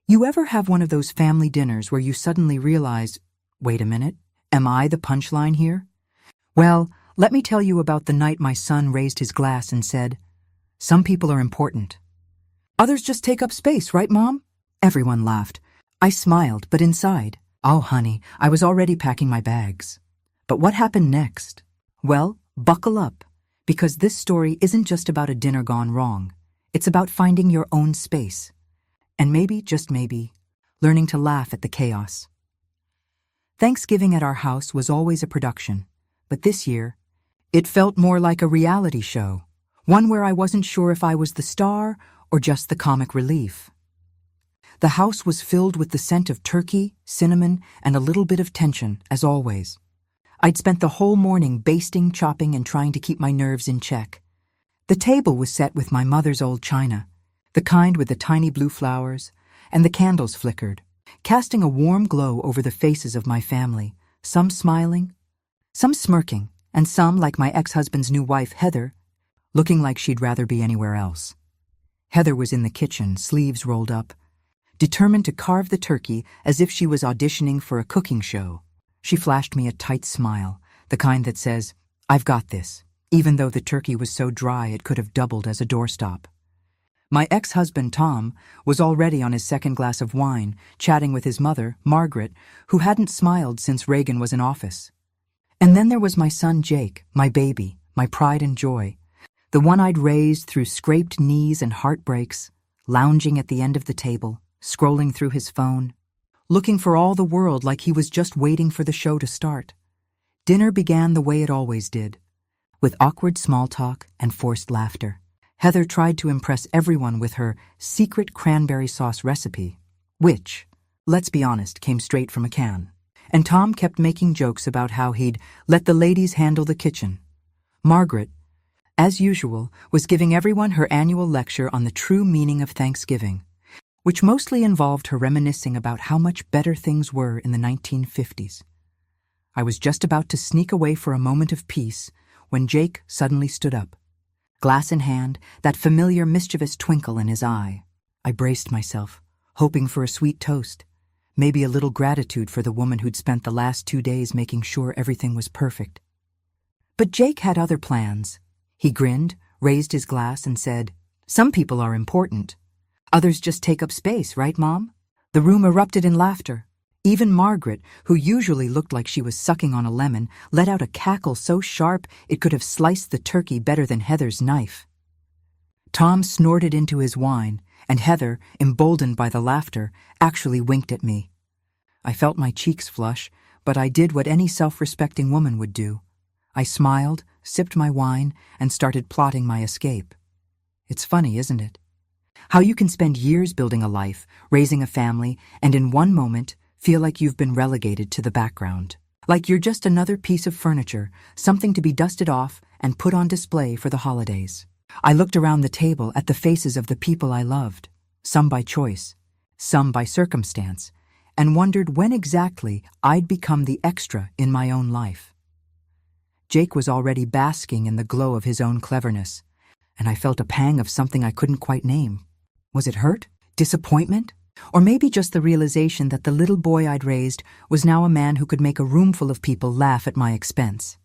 You ever have one of those family dinners where you suddenly realize, wait a minute, am I the punchline here? Well, let me tell you about the night my son raised his glass and said, "Some people are important. Others just take up space, right, Mom?" Everyone laughed. I smiled, but inside, oh honey, I was already packing my bags. But what happened next? Well, buckle up, because this story isn't just about a dinner gone wrong. It's about finding your own space. And maybe, just maybe, learning to laugh at the chaos. Thanksgiving at our house was always a production, but this year, it felt more like a reality show, one where I wasn't sure if I was the star or just the comic relief. The house was filled with the scent of turkey, cinnamon, and a little bit of tension, as always. I'd spent the whole morning basting, chopping, and trying to keep my nerves in check. The table was set with my mother's old china, the kind with the tiny blue flowers, and the candles flickered, casting a warm glow over the faces of my family, some smiling, some smirking, and some, like my ex-husband's new wife, Heather, looking like she'd rather be anywhere else. Heather was in the kitchen, sleeves rolled up, determined to carve the turkey as if she was auditioning for a cooking show. She flashed me a tight smile, the kind that says, "I've got this," even though the turkey was so dry it could have doubled as a doorstop. My ex-husband, Tom, was already on his second glass of wine, chatting with his mother, Margaret, who hadn't smiled since Reagan was in office. And then there was my son, Jake, my baby, my pride and joy, the one I'd raised through scraped knees and heartbreaks, lounging at the end of the table, scrolling through his phone, looking for all the world like he was just waiting for the show to start. Dinner began the way it always did, with awkward small talk and forced laughter. Heather tried to impress everyone with her secret cranberry sauce recipe, which, let's be honest, came straight from a can. And Tom kept making jokes about how he'd let the ladies handle the kitchen. Margaret, as usual, was giving everyone her annual lecture on the true meaning of Thanksgiving, which mostly involved her reminiscing about how much better things were in the 1950s. I was just about to sneak away for a moment of peace when Jake suddenly stood up. Glass in hand, that familiar mischievous twinkle in his eye. I braced myself, hoping for a sweet toast, maybe a little gratitude for the woman who'd spent the last 2 days making sure everything was perfect. But Jake had other plans. He grinned, raised his glass, and said, "Some people are important. Others just take up space, right, Mom?" The room erupted in laughter. Even Margaret, who usually looked like she was sucking on a lemon, let out a cackle so sharp it could have sliced the turkey better than Heather's knife. Tom snorted into his wine, and Heather, emboldened by the laughter, actually winked at me. I felt my cheeks flush, but I did what any self-respecting woman would do. I smiled, sipped my wine, and started plotting my escape. It's funny, isn't it? How you can spend years building a life, raising a family, and in one moment, feel like you've been relegated to the background. Like you're just another piece of furniture, something to be dusted off and put on display for the holidays. I looked around the table at the faces of the people I loved, some by choice, some by circumstance, and wondered when exactly I'd become the extra in my own life. Jake was already basking in the glow of his own cleverness, and I felt a pang of something I couldn't quite name. Was it hurt? Disappointment? Or maybe just the realization that the little boy I'd raised was now a man who could make a room full of people laugh at my expense.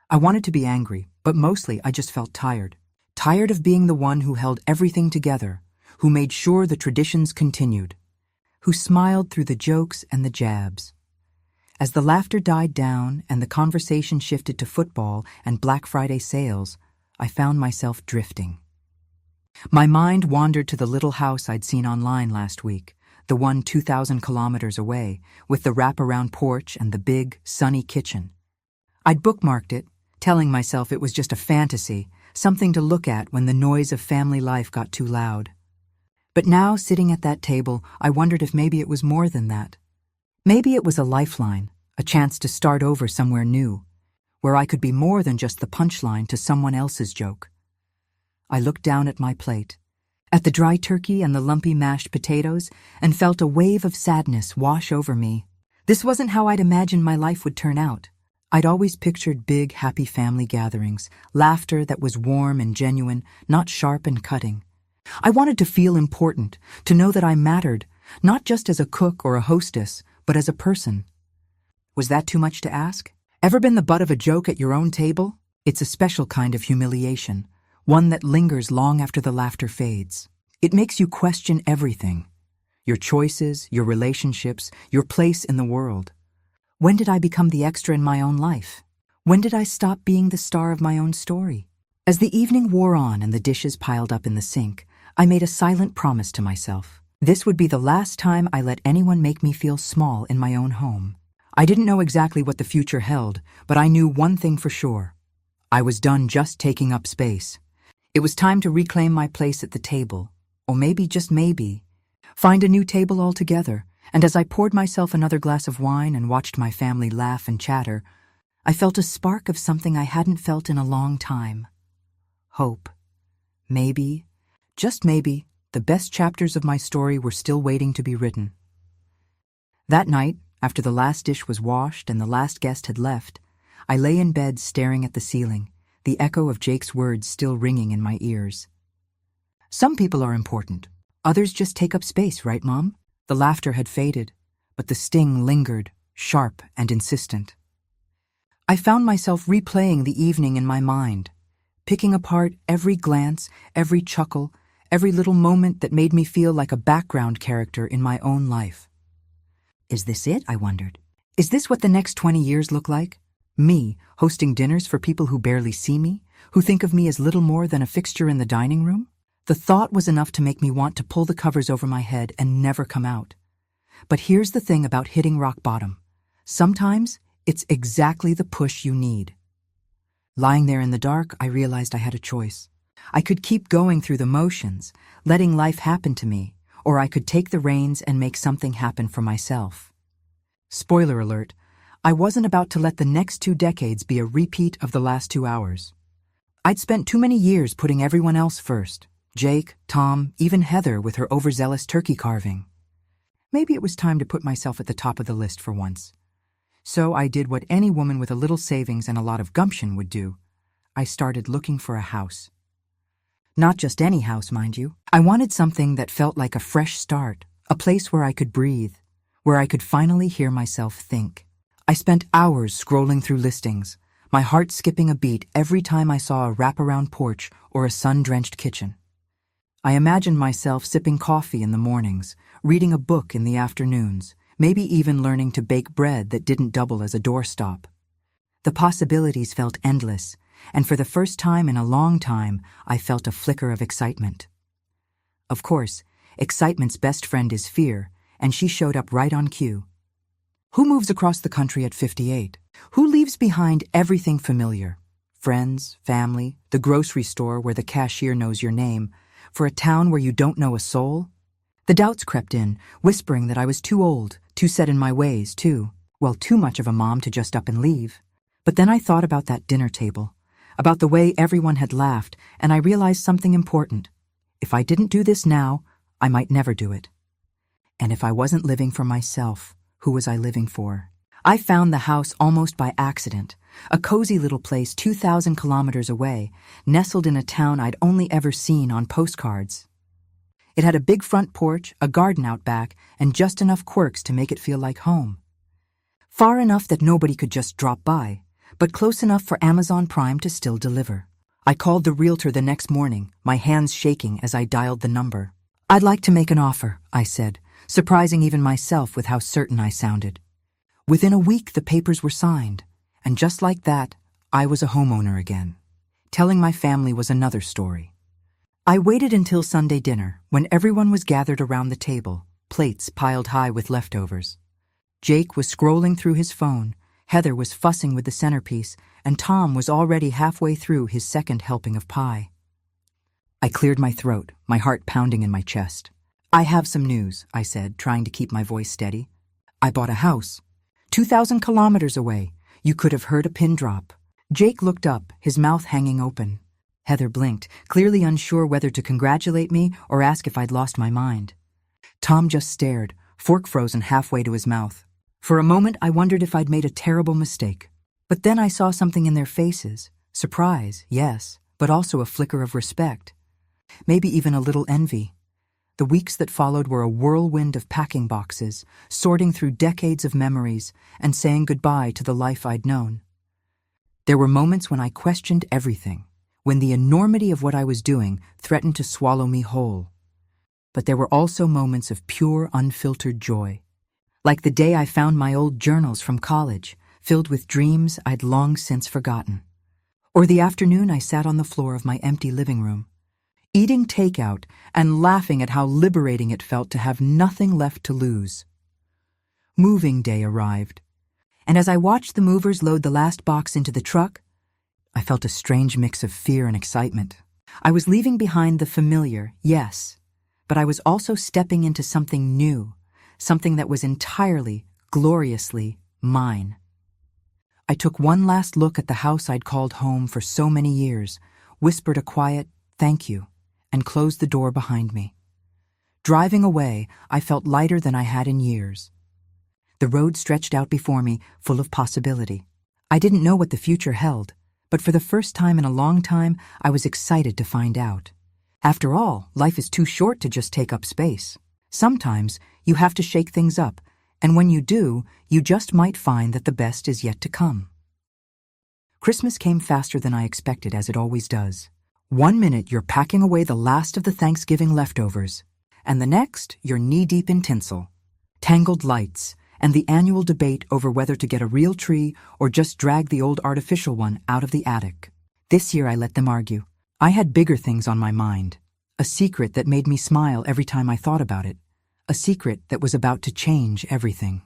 I wanted to be angry, but mostly I just felt tired. Tired of being the one who held everything together, who made sure the traditions continued, who smiled through the jokes and the jabs. As the laughter died down and the conversation shifted to football and Black Friday sales, I found myself drifting. My mind wandered to the little house I'd seen online last week, the one 2,000 kilometers away, with the wraparound porch and the big, sunny kitchen. I'd bookmarked it, telling myself it was just a fantasy, something to look at when the noise of family life got too loud. But now, sitting at that table, I wondered if maybe it was more than that. Maybe it was a lifeline, a chance to start over somewhere new, where I could be more than just the punchline to someone else's joke. I looked down at my plate, at the dry turkey and the lumpy mashed potatoes, and felt a wave of sadness wash over me. This wasn't how I'd imagined my life would turn out. I'd always pictured big, happy family gatherings, laughter that was warm and genuine, not sharp and cutting. I wanted to feel important, to know that I mattered, not just as a cook or a hostess, but as a person. Was that too much to ask? Ever been the butt of a joke at your own table? It's a special kind of humiliation, one that lingers long after the laughter fades. It makes you question everything. Your choices, your relationships, your place in the world. When did I become the extra in my own life? When did I stop being the star of my own story? As the evening wore on and the dishes piled up in the sink, I made a silent promise to myself. This would be the last time I let anyone make me feel small in my own home. I didn't know exactly what the future held, but I knew one thing for sure. I was done just taking up space. It was time to reclaim my place at the table, or maybe, just maybe, find a new table altogether. And as I poured myself another glass of wine and watched my family laugh and chatter, I felt a spark of something I hadn't felt in a long time. Hope. Maybe, just maybe, the best chapters of my story were still waiting to be written. That night, after the last dish was washed and the last guest had left, I lay in bed staring at the ceiling, the echo of Jake's words still ringing in my ears. Some people are important. Others just take up space, right, Mom? The laughter had faded, but the sting lingered, sharp and insistent. I found myself replaying the evening in my mind, picking apart every glance, every chuckle, every little moment that made me feel like a background character in my own life. Is this it? I wondered. Is this what the next 20 years look like? Me, hosting dinners for people who barely see me, who think of me as little more than a fixture in the dining room? The thought was enough to make me want to pull the covers over my head and never come out. But here's the thing about hitting rock bottom. Sometimes it's exactly the push you need. Lying there in the dark, I realized I had a choice. I could keep going through the motions, letting life happen to me, or I could take the reins and make something happen for myself. Spoiler alert, I wasn't about to let the next 2 decades be a repeat of the last 2 hours. I'd spent too many years putting everyone else first. Jake, Tom, even Heather with her overzealous turkey carving. Maybe it was time to put myself at the top of the list for once. So I did what any woman with a little savings and a lot of gumption would do. I started looking for a house. Not just any house, mind you. I wanted something that felt like a fresh start, a place where I could breathe, where I could finally hear myself think. I spent hours scrolling through listings, my heart skipping a beat every time I saw a wraparound porch or a sun-drenched kitchen. I imagined myself sipping coffee in the mornings, reading a book in the afternoons, maybe even learning to bake bread that didn't double as a doorstop. The possibilities felt endless, and for the first time in a long time, I felt a flicker of excitement. Of course, excitement's best friend is fear, and she showed up right on cue. Who moves across the country at 58? Who leaves behind everything familiar? Friends, family, the grocery store where the cashier knows your name, for a town where you don't know a soul? The doubts crept in, whispering that I was too old, too set in my ways, too much of a mom to just up and leave. But then I thought about that dinner table, about the way everyone had laughed, and I realized something important. If I didn't do this now, I might never do it. And if I wasn't living for myself, who was I living for? I found the house almost by accident, a cozy little place 2,000 kilometers away, nestled in a town I'd only ever seen on postcards. It had a big front porch, a garden out back, and just enough quirks to make it feel like home. Far enough that nobody could just drop by, but close enough for Amazon Prime to still deliver. I called the realtor the next morning, my hands shaking as I dialed the number. "I'd like to make an offer," I said, surprising even myself with how certain I sounded. Within a week, the papers were signed, and just like that, I was a homeowner again. Telling my family was another story. I waited until Sunday dinner, when everyone was gathered around the table, plates piled high with leftovers. Jake was scrolling through his phone, Heather was fussing with the centerpiece, and Tom was already halfway through his second helping of pie. I cleared my throat, my heart pounding in my chest. "I have some news," I said, trying to keep my voice steady. "I bought a house. 2,000 kilometers away. You could have heard a pin drop." Jake looked up, his mouth hanging open. Heather blinked, clearly unsure whether to congratulate me or ask if I'd lost my mind. Tom just stared, fork frozen halfway to his mouth. For a moment, I wondered if I'd made a terrible mistake. But then I saw something in their faces. Surprise, yes, but also a flicker of respect. Maybe even a little envy. The weeks that followed were a whirlwind of packing boxes, sorting through decades of memories, and saying goodbye to the life I'd known. There were moments when I questioned everything, when the enormity of what I was doing threatened to swallow me whole. But there were also moments of pure, unfiltered joy. Like the day I found my old journals from college, filled with dreams I'd long since forgotten. Or the afternoon I sat on the floor of my empty living room, eating takeout and laughing at how liberating it felt to have nothing left to lose. Moving day arrived, and as I watched the movers load the last box into the truck, I felt a strange mix of fear and excitement. I was leaving behind the familiar, yes, but I was also stepping into something new, something that was entirely, gloriously mine. I took one last look at the house I'd called home for so many years, whispered a quiet "thank you," and closed the door behind me. Driving away, I felt lighter than I had in years. The road stretched out before me, full of possibility. I didn't know what the future held, but for the first time in a long time, I was excited to find out. After all, life is too short to just take up space. Sometimes you have to shake things up, and when you do, you just might find that the best is yet to come. Christmas came faster than I expected, as it always does. One minute you're packing away the last of the Thanksgiving leftovers, and the next you're knee-deep in tinsel, tangled lights, and the annual debate over whether to get a real tree or just drag the old artificial one out of the attic. This year I let them argue. I had bigger things on my mind, a secret that made me smile every time I thought about it, a secret that was about to change everything.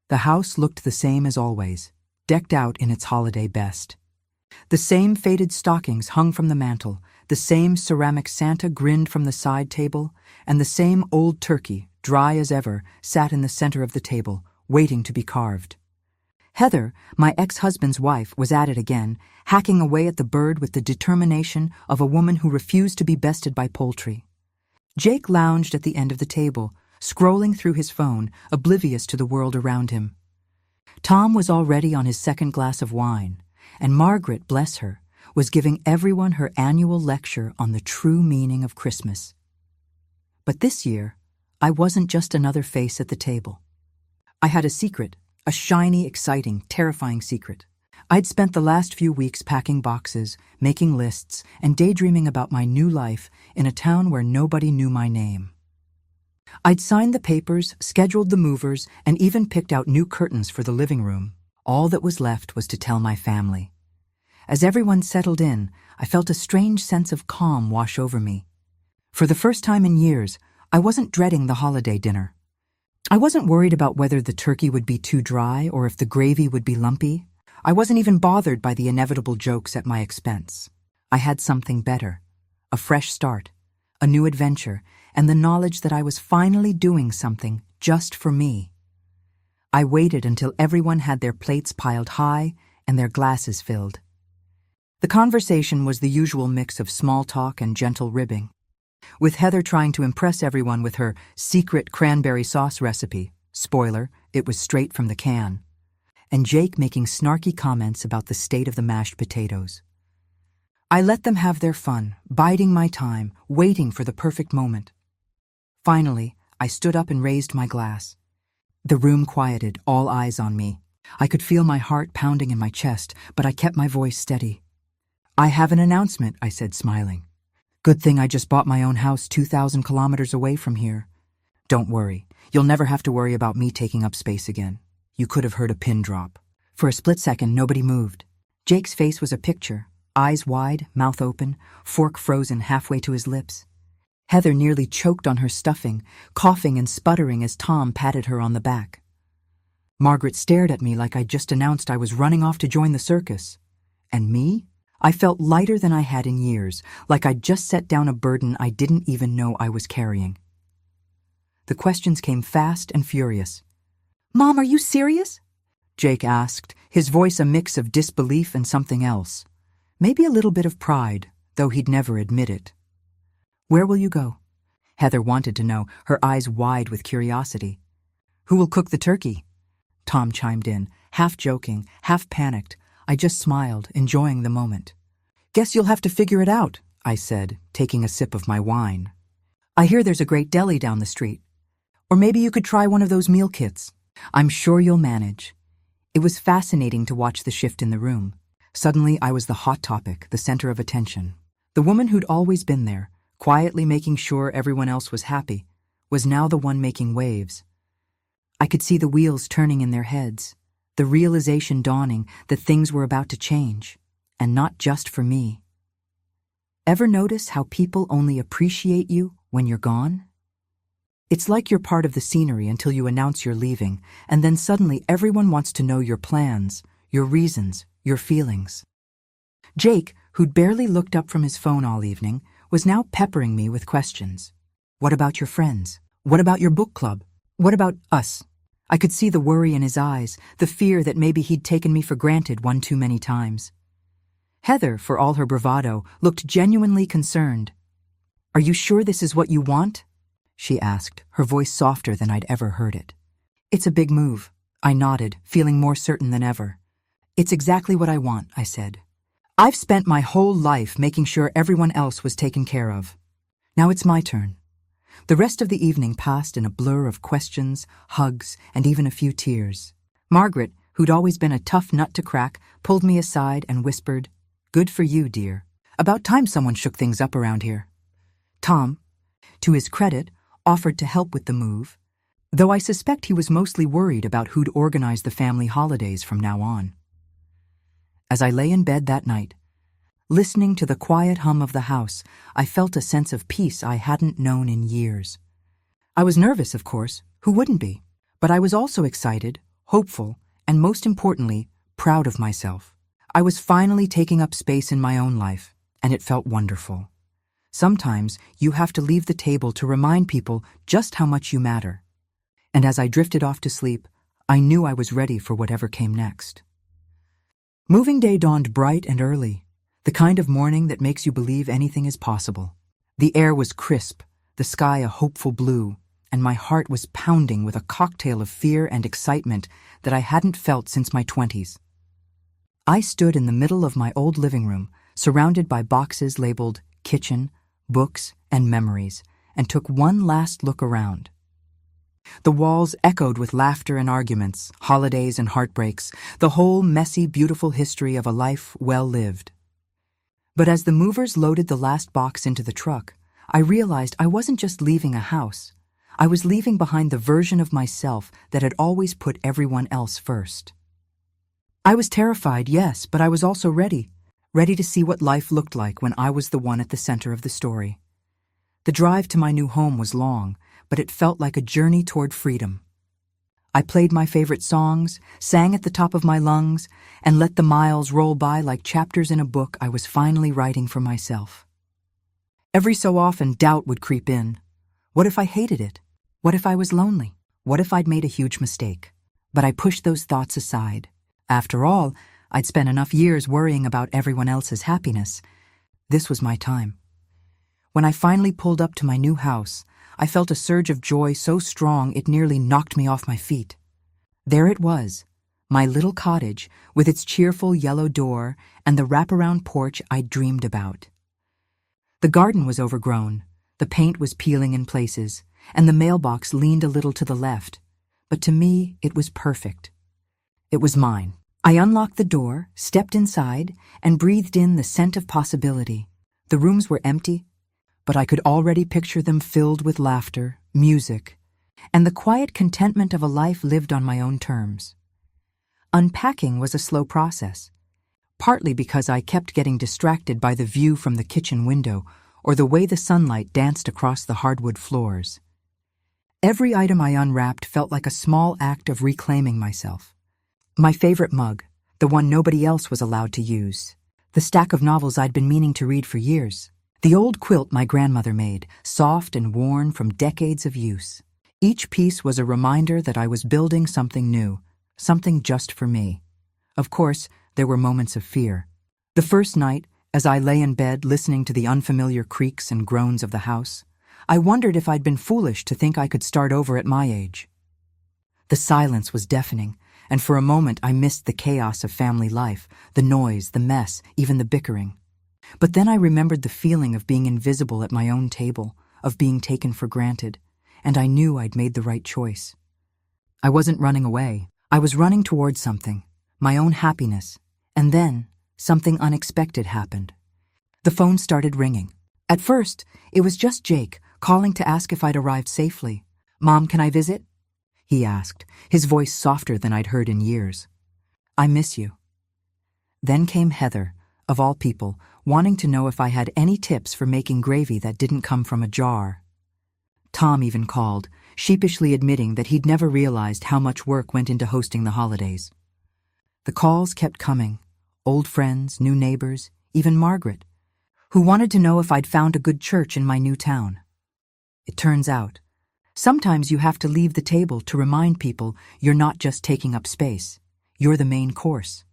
The house looked the same as always, decked out in its holiday best. The same faded stockings hung from the mantel, the same ceramic Santa grinned from the side table, and the same old turkey, dry as ever, sat in the center of the table, waiting to be carved. Heather, my ex-husband's wife, was at it again, hacking away at the bird with the determination of a woman who refused to be bested by poultry. Jake lounged at the end of the table, scrolling through his phone, oblivious to the world around him. Tom was already on his second glass of wine, and Margaret, bless her, was giving everyone her annual lecture on the true meaning of Christmas. But this year, I wasn't just another face at the table. I had a secret, a shiny, exciting, terrifying secret. I'd spent the last few weeks packing boxes, making lists, and daydreaming about my new life in a town where nobody knew my name. I'd signed the papers, scheduled the movers, and even picked out new curtains for the living room. All that was left was to tell my family. As everyone settled in, I felt a strange sense of calm wash over me. For the first time in years, I wasn't dreading the holiday dinner. I wasn't worried about whether the turkey would be too dry or if the gravy would be lumpy. I wasn't even bothered by the inevitable jokes at my expense. I had something better, a fresh start, a new adventure, and the knowledge that I was finally doing something just for me. I waited until everyone had their plates piled high and their glasses filled. The conversation was the usual mix of small talk and gentle ribbing, with Heather trying to impress everyone with her secret cranberry sauce recipe. Spoiler, it was straight from the can. And Jake making snarky comments about the state of the mashed potatoes. I let them have their fun, biding my time, waiting for the perfect moment. Finally, I stood up and raised my glass. The room quieted, all eyes on me. I could feel my heart pounding in my chest, but I kept my voice steady. "I have an announcement," I said, smiling. "Good thing I just bought my own house 2,000 kilometers away from here. Don't worry, you'll never have to worry about me taking up space again." You could have heard a pin drop. For a split second, nobody moved. Jake's face was a picture, eyes wide, mouth open, fork frozen halfway to his lips. Heather nearly choked on her stuffing, coughing and sputtering as Tom patted her on the back. Margaret stared at me like I'd just announced I was running off to join the circus. And me? I felt lighter than I had in years, like I'd just set down a burden I didn't even know I was carrying. The questions came fast and furious. "Mom, are you serious?" Jake asked, his voice a mix of disbelief and something else. Maybe a little bit of pride, though he'd never admit it. "Where will you go?" Heather wanted to know, her eyes wide with curiosity. "Who will cook the turkey?" Tom chimed in, half joking, half panicked. I just smiled, enjoying the moment. "Guess you'll have to figure it out," I said, taking a sip of my wine. I hear there's a great deli down the street. Or maybe you could try one of those meal kits. I'm sure you'll manage. It was fascinating to watch the shift in the room. Suddenly, I was the hot topic, the center of attention. The woman who'd always been there, quietly making sure everyone else was happy, was now the one making waves. I could see the wheels turning in their heads, the realization dawning that things were about to change, and not just for me. Ever notice how people only appreciate you when you're gone? It's like you're part of the scenery until you announce you're leaving, and then suddenly everyone wants to know your plans, your reasons, your feelings. Jake, who'd barely looked up from his phone all evening, was now peppering me with questions. What about your friends? What about your book club? What about us? I could see the worry in his eyes, the fear that maybe he'd taken me for granted one too many times. Heather, for all her bravado, looked genuinely concerned. Are you sure this is what you want? She asked, her voice softer than I'd ever heard it. It's a big move. I nodded, feeling more certain than ever. It's exactly what I want, I said. I've spent my whole life making sure everyone else was taken care of. Now it's my turn. The rest of the evening passed in a blur of questions, hugs, and even a few tears. Margaret, who'd always been a tough nut to crack, pulled me aside and whispered, "Good for you, dear. About time someone shook things up around here." Tom, to his credit, offered to help with the move, though I suspect he was mostly worried about who'd organize the family holidays from now on. As I lay in bed that night, listening to the quiet hum of the house, I felt a sense of peace I hadn't known in years. I was nervous, of course, who wouldn't be? But I was also excited, hopeful, and most importantly, proud of myself. I was finally taking up space in my own life, and it felt wonderful. Sometimes you have to leave the table to remind people just how much you matter. And as I drifted off to sleep, I knew I was ready for whatever came next. Moving day dawned bright and early, the kind of morning that makes you believe anything is possible. The air was crisp, the sky a hopeful blue, and my heart was pounding with a cocktail of fear and excitement that I hadn't felt since my 20s. I stood in the middle of my old living room, surrounded by boxes labeled kitchen, books, and memories, and took one last look around. The walls echoed with laughter and arguments, holidays and heartbreaks, the whole messy, beautiful history of a life well lived. But as the movers loaded the last box into the truck, I realized I wasn't just leaving a house. I was leaving behind the version of myself that had always put everyone else first. I was terrified, yes, but I was also ready to see what life looked like when I was the one at the center of the story. The drive to my new home was long, but it felt like a journey toward freedom. I played my favorite songs, sang at the top of my lungs, and let the miles roll by like chapters in a book I was finally writing for myself. Every so often, doubt would creep in. What if I hated it? What if I was lonely? What if I'd made a huge mistake? But I pushed those thoughts aside. After all, I'd spent enough years worrying about everyone else's happiness. This was my time. When I finally pulled up to my new house, I felt a surge of joy so strong it nearly knocked me off my feet. There it was, my little cottage with its cheerful yellow door and the wraparound porch I'd dreamed about. The garden was overgrown, the paint was peeling in places, and the mailbox leaned a little to the left. But to me, it was perfect. It was mine. I unlocked the door, stepped inside, and breathed in the scent of possibility. The rooms were empty, but I could already picture them filled with laughter, music, and the quiet contentment of a life lived on my own terms. Unpacking was a slow process, partly because I kept getting distracted by the view from the kitchen window or the way the sunlight danced across the hardwood floors. Every item I unwrapped felt like a small act of reclaiming myself. My favorite mug, the one nobody else was allowed to use, the stack of novels I'd been meaning to read for years, the old quilt my grandmother made, soft and worn from decades of use. Each piece was a reminder that I was building something new, something just for me. Of course, there were moments of fear. The first night, as I lay in bed listening to the unfamiliar creaks and groans of the house, I wondered if I'd been foolish to think I could start over at my age. The silence was deafening, and for a moment I missed the chaos of family life, the noise, the mess, even the bickering. But then I remembered the feeling of being invisible at my own table, of being taken for granted, and I knew I'd made the right choice. I wasn't running away. I was running towards something, my own happiness, and then something unexpected happened. The phone started ringing. At first, it was just Jake, calling to ask if I'd arrived safely. "Mom, can I visit?" he asked, his voice softer than I'd heard in years. "I miss you." Then came Heather, of all people, wanting to know if I had any tips for making gravy that didn't come from a jar. Tom even called, sheepishly admitting that he'd never realized how much work went into hosting the holidays. The calls kept coming, old friends, new neighbors, even Margaret, who wanted to know if I'd found a good church in my new town. It turns out, sometimes you have to leave the table to remind people you're not just taking up space, you're the main course.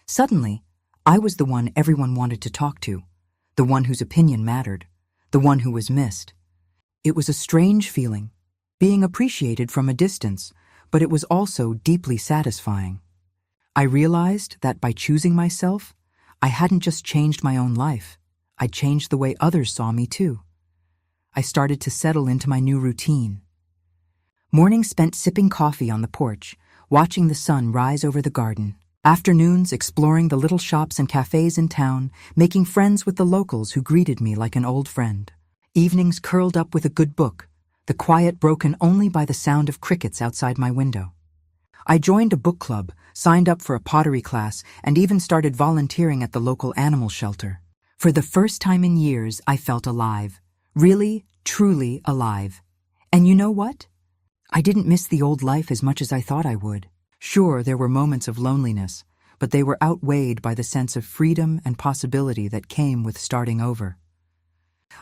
Suddenly, I was the one everyone wanted to talk to, the one whose opinion mattered, the one who was missed. It was a strange feeling, being appreciated from a distance, but it was also deeply satisfying. I realized that by choosing myself, I hadn't just changed my own life, I'd changed the way others saw me too. I started to settle into my new routine. Mornings spent sipping coffee on the porch, watching the sun rise over the garden. Afternoons exploring the little shops and cafes in town, making friends with the locals who greeted me like an old friend. Evenings curled up with a good book, the quiet broken only by the sound of crickets outside my window. I joined a book club, signed up for a pottery class, and even started volunteering at the local animal shelter. For the first time in years, I felt alive. Really, truly alive. And you know what? I didn't miss the old life as much as I thought I would. Sure, there were moments of loneliness, but they were outweighed by the sense of freedom and possibility that came with starting over.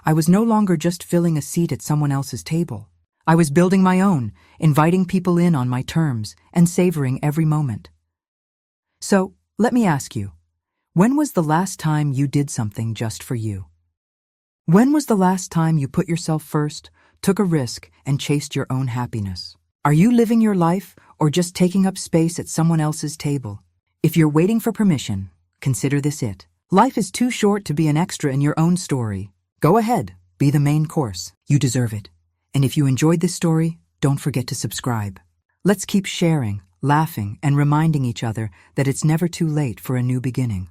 I was no longer just filling a seat at someone else's table. I was building my own, inviting people in on my terms, and savoring every moment. So, let me ask you, when was the last time you did something just for you? When was the last time you put yourself first, took a risk, and chased your own happiness? Are you living your life or just taking up space at someone else's table? If you're waiting for permission, consider this it. Life is too short to be an extra in your own story. Go ahead, be the main course. You deserve it. And if you enjoyed this story, don't forget to subscribe. Let's keep sharing, laughing, and reminding each other that it's never too late for a new beginning.